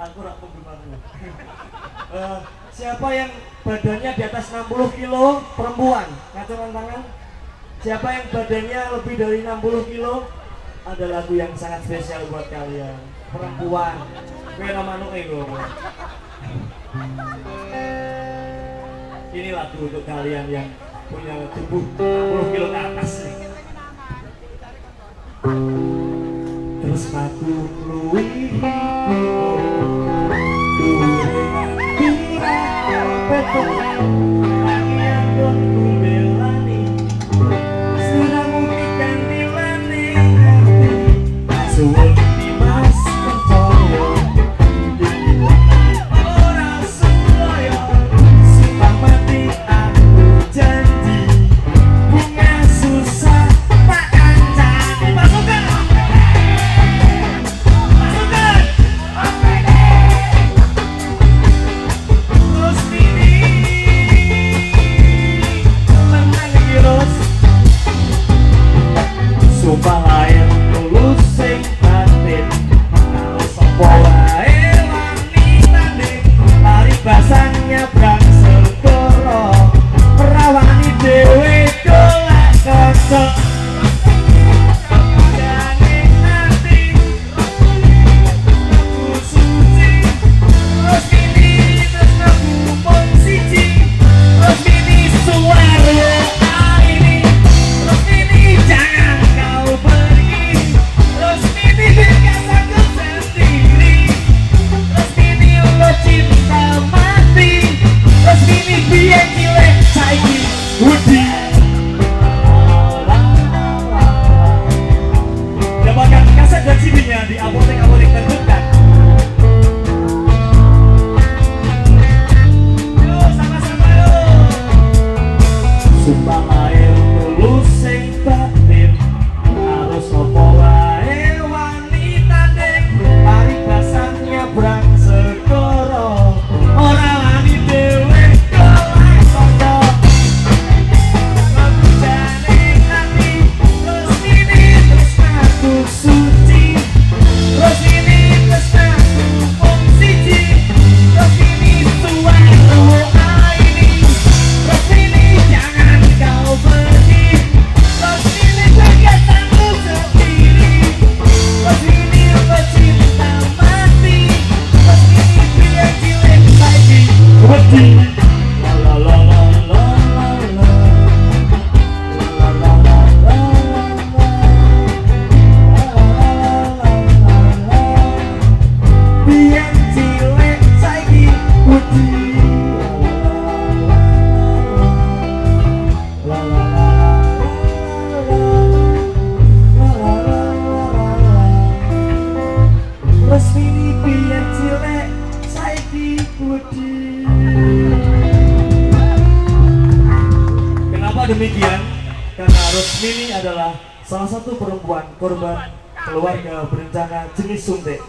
Aku rak penggemarnya. Siapa yang badannya di atas 60 kilo perempuan? Ngacungan tangan. Siapa yang badannya lebih dari 60 kilo? Ada lagu yang sangat spesial buat kalian. Perempuan. Kowe nama anu ego. Ini lagu untuk kalian yang punya tubuh 60 kilo ke atas nih. Terus aku luwih di apotek-apotek terdekat. Yuk sama-sama yuk. Sumpah lair tulus sing batin, harus opo wae wanita dek, paribasan nyebrang segara, ora wani dhewe golek kanca. Bujane ati terus ini terus aku suci. Terus ini tresnaku wong siji, terus ini suaramu ini, terus ini jangan kau pergi, terus ini kegiatanmu sendiri, terus ini pecinta mati, terus ini biar cilik lagi wedi. La la la la la la la la la la. Biyen cilik saiki wedi. La la la la la. Resmini biyen cilik saiki wedi. Kenapa demikian? Karena Resmini adalah salah satu perempuan korban keluarga berencana jenis suntik.